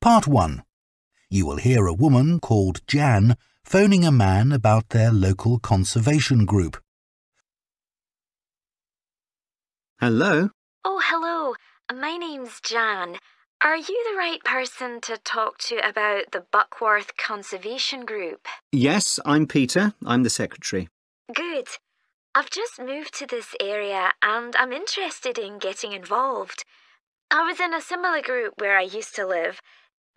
Part 1. You will hear a woman called Jan phoning a man about their local conservation group. Hello? Oh, hello. My name's Jan. Are you the right person to talk to about the Buckworth Conservation Group? Yes, I'm Peter. I'm the secretary. Good. I've just moved to this area and I'm interested in getting involved. I was in a similar group where I used to live.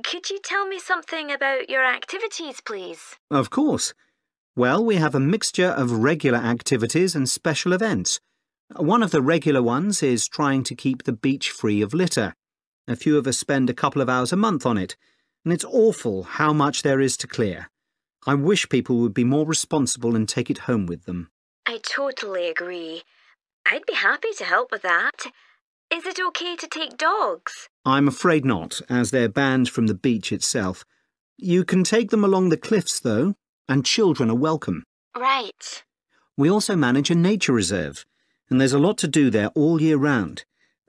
Could you tell me something about your activities, please? Of course. Well, we have a mixture of regular activities and special events. One of the regular ones is trying to keep the beach free of litter. A few of us spend a couple of hours a month on it, and it's awful how much there is to clear. I wish people would be more responsible and take it home with them. I totally agree. I'd be happy to help with that. Is it okay to take dogs? I'm afraid not, as they're banned from the beach itself. You can take them along the cliffs, though, and children are welcome. Right. We also manage a nature reserve, and there's a lot to do there all year round.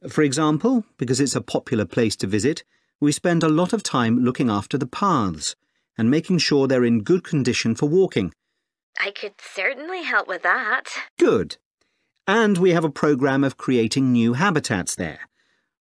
For example, because it's a popular place to visit, we spend a lot of time looking after the paths and making sure they're in good condition for walking. I could certainly help with that. Good. And we have a programme of creating new habitats there.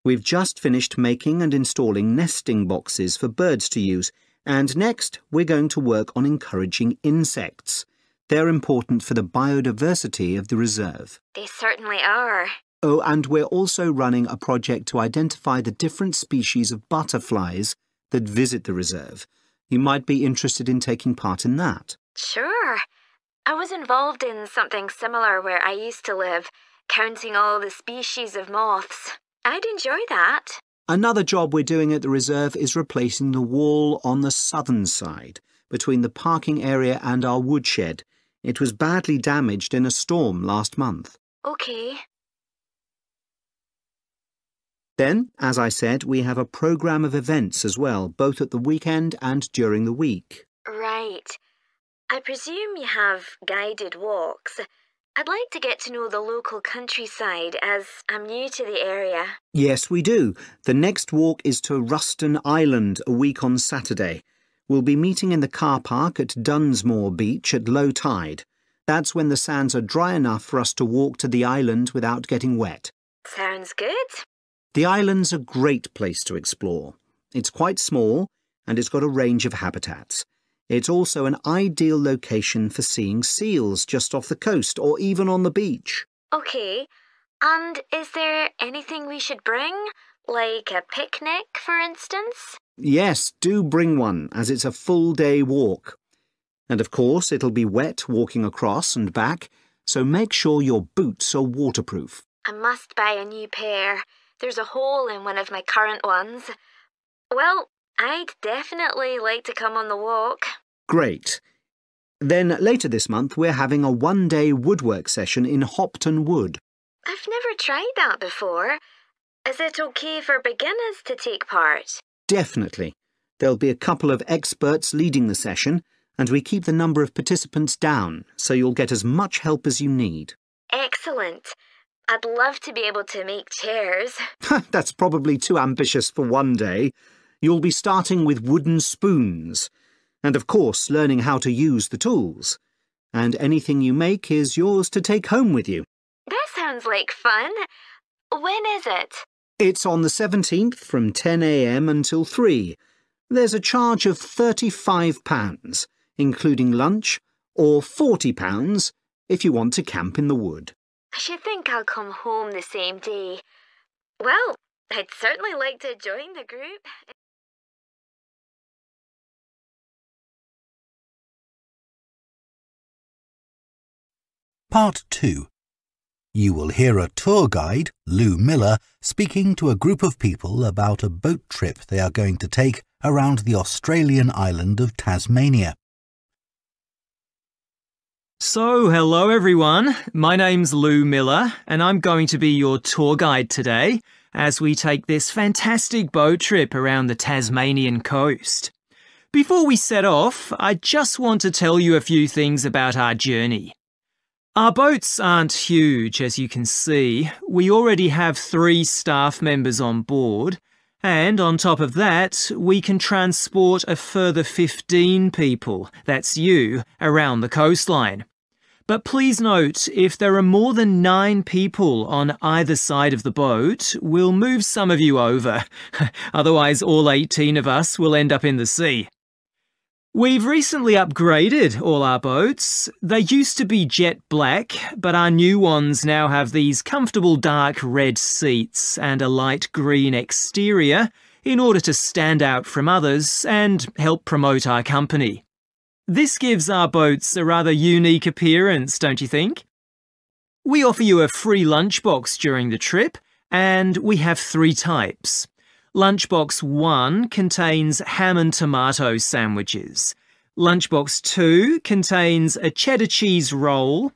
We've just finished making and installing nesting boxes for birds to use, and next we're going to work on encouraging insects. They're important for the biodiversity of the reserve. They certainly are. Oh, and we're also running a project to identify the different species of butterflies that visit the reserve. You might be interested in taking part in that. Sure. I was involved in something similar where I used to live, counting all the species of moths. I'd enjoy that. Another job we're doing at the reserve is replacing the wall on the southern side, between the parking area and our woodshed. It was badly damaged in a storm last month. Okay. Then, as I said, we have a programme of events as well, both at the weekend and during the week. Right. I presume you have guided walks. I'd like to get to know the local countryside as I'm new to the area. Yes, we do. The next walk is to Ruston Island a week on Saturday. We'll be meeting in the car park at Dunsmore Beach at low tide. That's when the sands are dry enough for us to walk to the island without getting wet. Sounds good. The island's a great place to explore. It's quite small and it's got a range of habitats. It's also an ideal location for seeing seals just off the coast or even on the beach. Okay. And is there anything we should bring? Like a picnic, for instance? Yes, do bring one, as it's a full-day walk. And of course, it'll be wet walking across and back, so make sure your boots are waterproof. I must buy a new pair. There's a hole in one of my current ones. Well, I'd definitely like to come on the walk. Great. Then later this month, we're having a one-day woodwork session in Hopton Wood. I've never tried that before. Is it okay for beginners to take part? Definitely. There'll be a couple of experts leading the session, and we keep the number of participants down, so you'll get as much help as you need. Excellent. I'd love to be able to make chairs. That's probably too ambitious for one day. You'll be starting with wooden spoons, and of course learning how to use the tools. And anything you make is yours to take home with you. That sounds like fun. When is it? It's on the 17th from 10 a.m. until 3. There's a charge of £35, including lunch, or £40 if you want to camp in the wood. I should think I'll come home the same day. Well, I'd certainly like to join the group. Part 2. You will hear a tour guide, Lou Miller, speaking to a group of people about a boat trip they are going to take around the Australian island of Tasmania. So, hello everyone. My name's Lou Miller, and I'm going to be your tour guide today as we take this fantastic boat trip around the Tasmanian coast. Before we set off, I just want to tell you a few things about our journey. Our boats aren't huge, as you can see. We already have 3 staff members on board, And on top of that, we can transport a further 15 people, that's you, around the coastline. But please note, if there are more than 9 people on either side of the boat, we'll move some of you over. Otherwise, all 18 of us will end up in the sea. We've recently upgraded all our boats. They used to be jet black, but our new ones now have these comfortable dark red seats and a light green exterior in order to stand out from others and help promote our company. This gives our boats a rather unique appearance, don't you think? We offer you a free lunchbox during the trip, and we have 3 types. Lunchbox 1 contains ham and tomato sandwiches. Lunchbox 2 contains a cheddar cheese roll.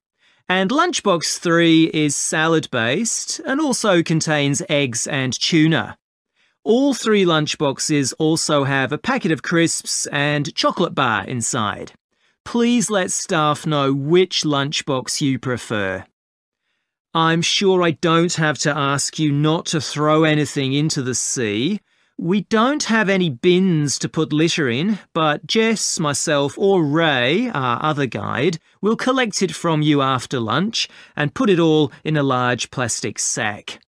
And Lunchbox 3 is salad-based and also contains eggs and tuna. All 3 lunchboxes also have a packet of crisps and chocolate bar inside. Please let staff know which lunchbox you prefer. I'm sure I don't have to ask you not to throw anything into the sea. We don't have any bins to put litter in, but Jess, myself or Ray, our other guide, will collect it from you after lunch and put it all in a large plastic sack.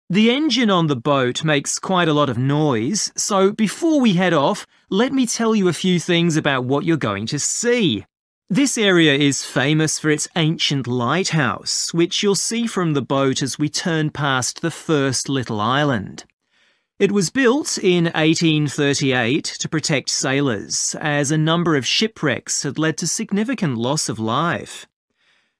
The engine on the boat makes quite a lot of noise, so before we head off, let me tell you a few things about what you're going to see. This area is famous for its ancient lighthouse, which you'll see from the boat as we turn past the first little island. It was built in 1838 to protect sailors, as a number of shipwrecks had led to significant loss of life.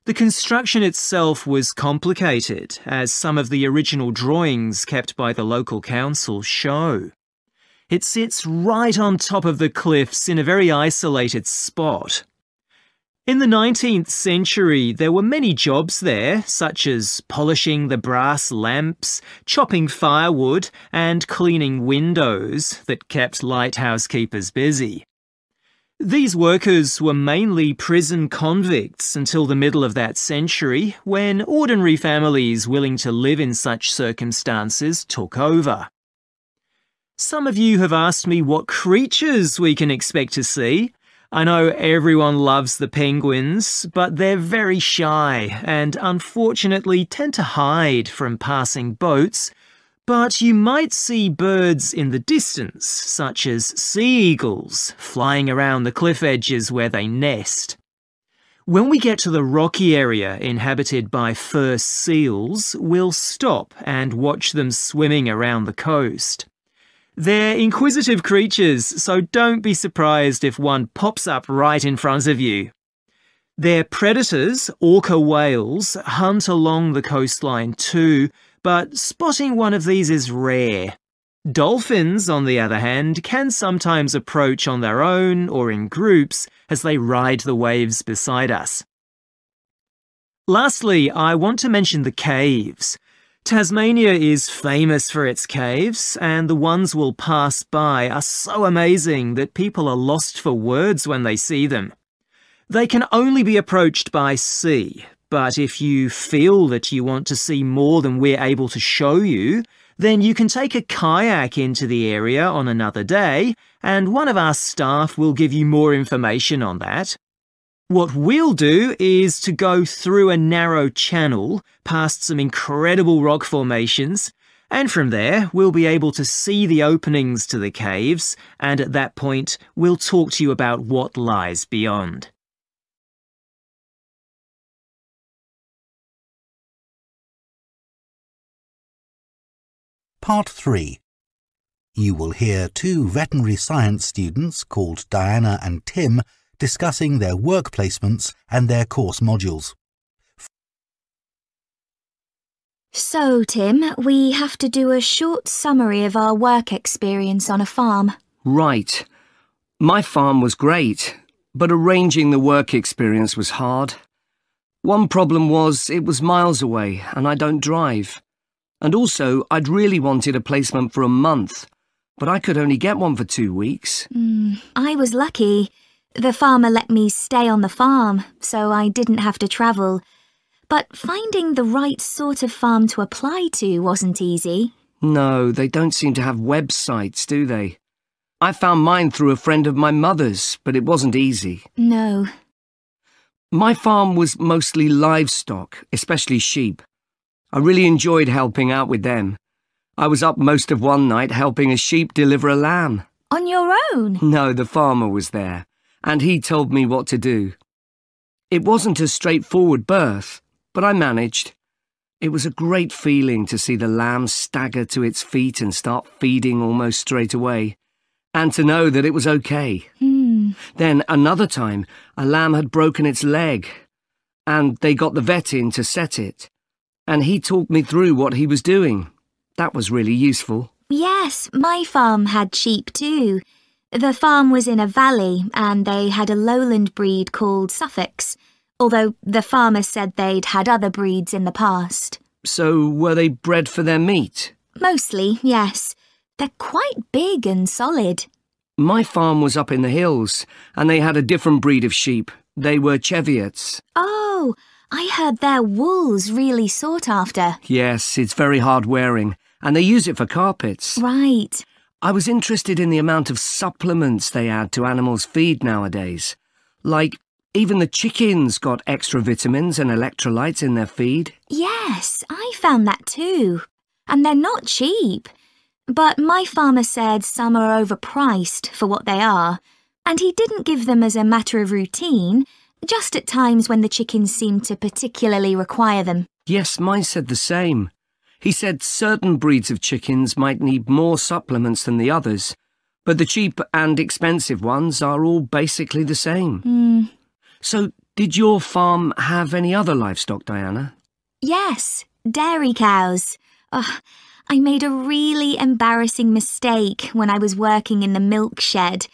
The construction itself was complicated, as some of the original drawings kept by the local council show. It sits right on top of the cliffs in a very isolated spot. In the 19th century, there were many jobs there, such as polishing the brass lamps, chopping firewood, and cleaning windows that kept lighthouse keepers busy. These workers were mainly prison convicts until the middle of that century, when ordinary families willing to live in such circumstances took over. Some of you have asked me what creatures we can expect to see. I know everyone loves the penguins, but they're very shy and unfortunately tend to hide from passing boats. But you might see birds in the distance, such as sea eagles, flying around the cliff edges where they nest. When we get to the rocky area inhabited by fur seals, we'll stop and watch them swimming around the coast. They're inquisitive creatures, so don't be surprised if one pops up right in front of you. Their predators, orca whales, hunt along the coastline too, but spotting one of these is rare. Dolphins, on the other hand, can sometimes approach on their own or in groups as they ride the waves beside us. Lastly, I want to mention the caves. Tasmania is famous for its caves, and the ones we'll pass by are so amazing that people are lost for words when they see them. They can only be approached by sea, but if you feel that you want to see more than we're able to show you, then you can take a kayak into the area on another day, and one of our staff will give you more information on that. What we'll do is to go through a narrow channel, past some incredible rock formations, and from there we'll be able to see the openings to the caves, and at that point we'll talk to you about what lies beyond. Part 3. You will hear 2 veterinary science students called Diana and Tim discussing their work placements and their course modules. So, Tim, we have to do a short summary of our work experience on a farm. Right. My farm was great, but arranging the work experience was hard. One problem was it was miles away and I don't drive. And also, I'd really wanted a placement for a month, but I could only get one for 2 weeks. I was lucky. The farmer let me stay on the farm, so I didn't have to travel. But finding the right sort of farm to apply to wasn't easy. No, they don't seem to have websites, do they? I found mine through a friend of my mother's, but it wasn't easy. No. My farm was mostly livestock, especially sheep. I really enjoyed helping out with them. I was up most of one night helping a sheep deliver a lamb. On your own? No, the farmer was there, and he told me what to do. It wasn't a straightforward birth, but I managed. It was a great feeling to see the lamb stagger to its feet and start feeding almost straight away, and to know that it was okay. Then another time, a lamb had broken its leg, and they got the vet in to set it, and he talked me through what he was doing. That was really useful. Yes, my farm had sheep too. The farm was in a valley and they had a lowland breed called Suffolks, although the farmer said they'd had other breeds in the past. So were they bred for their meat? Mostly, yes. They're quite big and solid. My farm was up in the hills, and they had a different breed of sheep. They were Cheviots. Oh, I heard their wool's really sought after. Yes, it's very hard wearing, and they use it for carpets. Right. I was interested in the amount of supplements they add to animals' feed nowadays. Like, even the chickens got extra vitamins and electrolytes in their feed. Yes, I found that too. And they're not cheap. But my farmer said some are overpriced for what they are, and he didn't give them as a matter of routine, just at times when the chickens seemed to particularly require them. Yes, mine said the same. He said certain breeds of chickens might need more supplements than the others, but the cheap and expensive ones are all basically the same. So, did your farm have any other livestock, Diana? Yes, dairy cows. Oh, I made a really embarrassing mistake when I was working in the milk shed.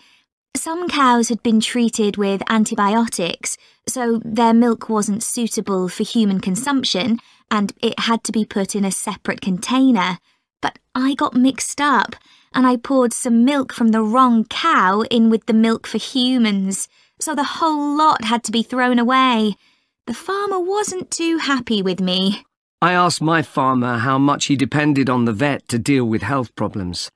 Some cows had been treated with antibiotics, so their milk wasn't suitable for human consumption, and it had to be put in a separate container. But I got mixed up, and I poured some milk from the wrong cow in with the milk for humans, so the whole lot had to be thrown away. The farmer wasn't too happy with me. I asked my farmer how much he depended on the vet to deal with health problems.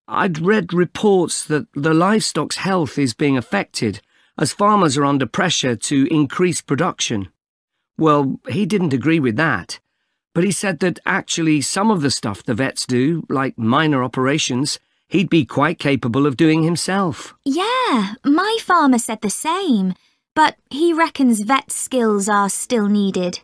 I'd read reports that the livestock's health is being affected as farmers are under pressure to increase production. Well, he didn't agree with that, but he said that actually some of the stuff the vets do, like minor operations, he'd be quite capable of doing himself. Yeah, my farmer said the same, but he reckons vet skills are still needed.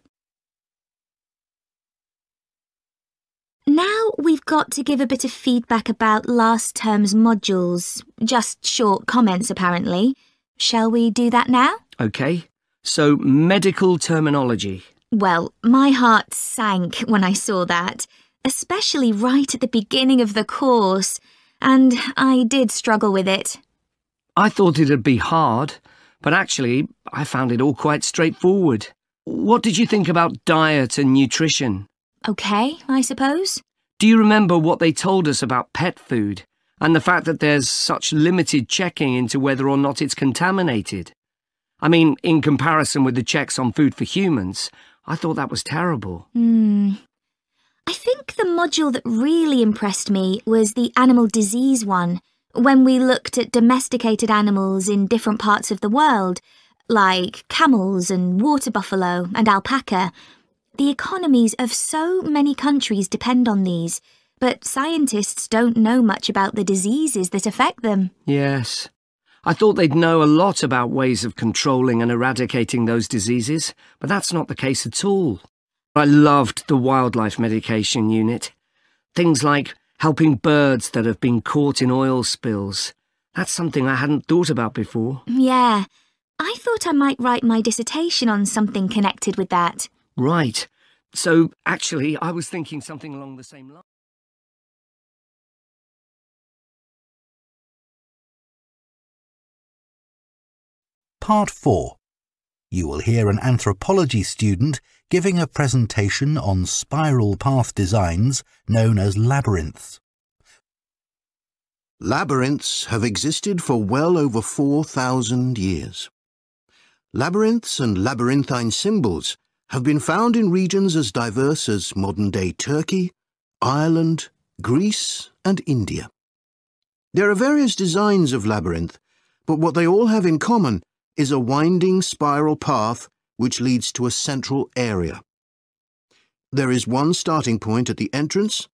Now we've got to give a bit of feedback about last term's modules. Just short comments, apparently. Shall we do that now? OK. So, medical terminology. Well, my heart sank when I saw that, especially right at the beginning of the course, and I did struggle with it. I thought it'd be hard, but actually, I found it all quite straightforward. What did you think about diet and nutrition? OK, I suppose. Do you remember what they told us about pet food and the fact that there's such limited checking into whether or not it's contaminated? I mean, in comparison with the checks on food for humans, I thought that was terrible. I think the module that really impressed me was the animal disease one, when we looked at domesticated animals in different parts of the world, like camels and water buffalo and alpaca. The economies of so many countries depend on these, but scientists don't know much about the diseases that affect them. Yes. I thought they'd know a lot about ways of controlling and eradicating those diseases, but that's not the case at all. I loved the wildlife medication unit. Things like helping birds that have been caught in oil spills. That's something I hadn't thought about before. Yeah, I thought I might write my dissertation on something connected with that. Right. So, actually, I was thinking something along the same line. Part 4. You will hear an anthropology student giving a presentation on spiral path designs known as labyrinths. Labyrinths have existed for well over 4,000 years. Labyrinths and labyrinthine symbols have been found in regions as diverse as modern-day Turkey, Ireland, Greece and India. There are various designs of labyrinth, but what they all have in common is a winding spiral path which leads to a central area. There is one starting point at the entrance,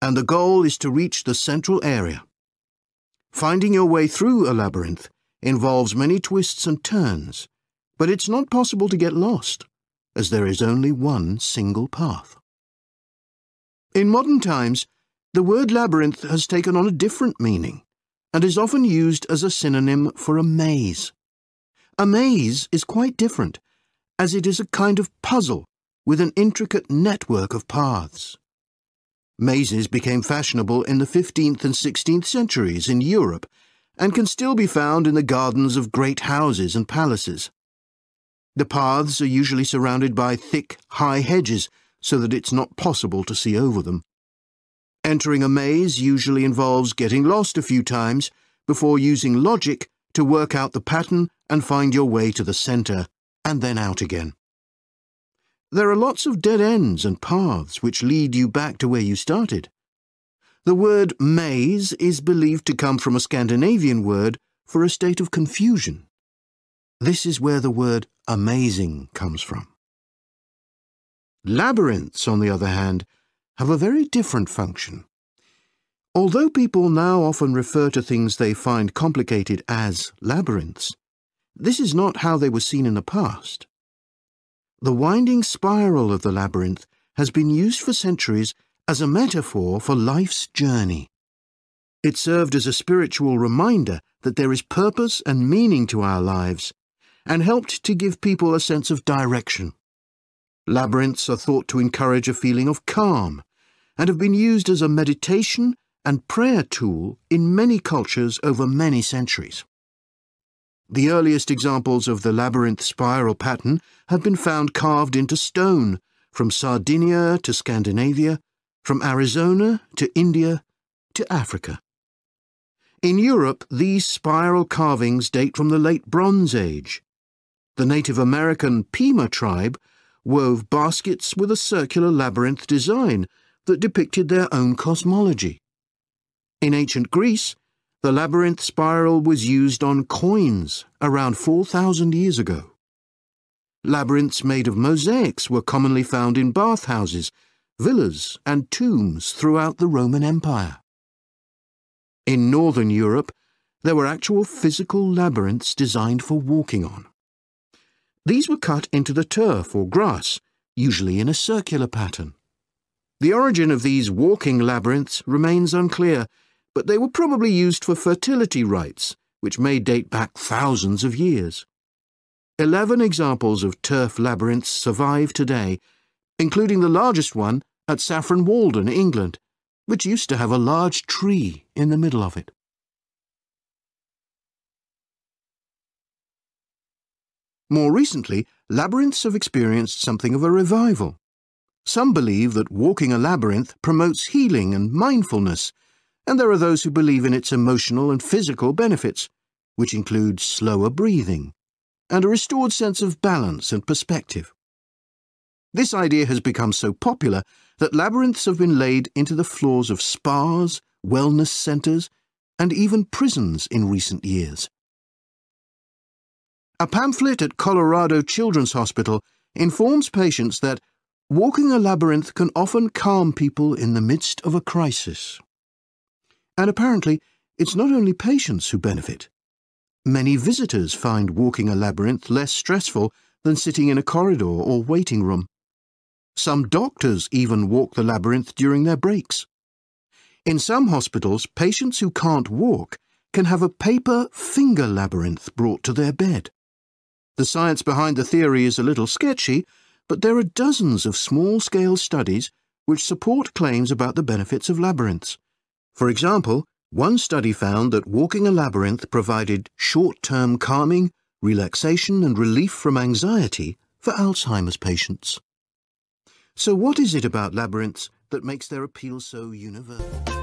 and the goal is to reach the central area. Finding your way through a labyrinth involves many twists and turns, but it's not possible to get lost, as there is only one single path. In modern times, the word labyrinth has taken on a different meaning and is often used as a synonym for a maze. A maze is quite different, as it is a kind of puzzle with an intricate network of paths. Mazes became fashionable in the 15th and 16th centuries in Europe and can still be found in the gardens of great houses and palaces. The paths are usually surrounded by thick, high hedges so that it's not possible to see over them. Entering a maze usually involves getting lost a few times before using logic to work out the pattern and find your way to the centre and then out again. There are lots of dead ends and paths which lead you back to where you started. The word maze is believed to come from a Scandinavian word for a state of confusion. This is where the word amazing comes from. Labyrinths, on the other hand, have a very different function. Although people now often refer to things they find complicated as labyrinths, this is not how they were seen in the past. The winding spiral of the labyrinth has been used for centuries as a metaphor for life's journey. It served as a spiritual reminder that there is purpose and meaning to our lives, and helped to give people a sense of direction. Labyrinths are thought to encourage a feeling of calm, and have been used as a meditation and prayer tool in many cultures over many centuries. The earliest examples of the labyrinth spiral pattern have been found carved into stone, from Sardinia to Scandinavia, from Arizona to India to Africa. In Europe, these spiral carvings date from the late Bronze Age. The Native American Pima tribe wove baskets with a circular labyrinth design that depicted their own cosmology. In ancient Greece, the labyrinth spiral was used on coins around 4,000 years ago. Labyrinths made of mosaics were commonly found in bathhouses, villas and tombs throughout the Roman Empire. In northern Europe, there were actual physical labyrinths designed for walking on. These were cut into the turf or grass, usually in a circular pattern. The origin of these walking labyrinths remains unclear, but they were probably used for fertility rites, which may date back thousands of years. 11 examples of turf labyrinths survive today, including the largest one at Saffron Walden, England, which used to have a large tree in the middle of it. More recently, labyrinths have experienced something of a revival. Some believe that walking a labyrinth promotes healing and mindfulness, and there are those who believe in its emotional and physical benefits, which include slower breathing and a restored sense of balance and perspective. This idea has become so popular that labyrinths have been laid into the floors of spas, wellness centres, and even prisons in recent years. A pamphlet at Colorado Children's Hospital informs patients that walking a labyrinth can often calm people in the midst of a crisis. And apparently, it's not only patients who benefit. Many visitors find walking a labyrinth less stressful than sitting in a corridor or waiting room. Some doctors even walk the labyrinth during their breaks. In some hospitals, patients who can't walk can have a paper finger labyrinth brought to their bed. The science behind the theory is a little sketchy, but there are dozens of small-scale studies which support claims about the benefits of labyrinths. For example, one study found that walking a labyrinth provided short-term calming, relaxation and relief from anxiety for Alzheimer's patients. So what is it about labyrinths that makes their appeal so universal?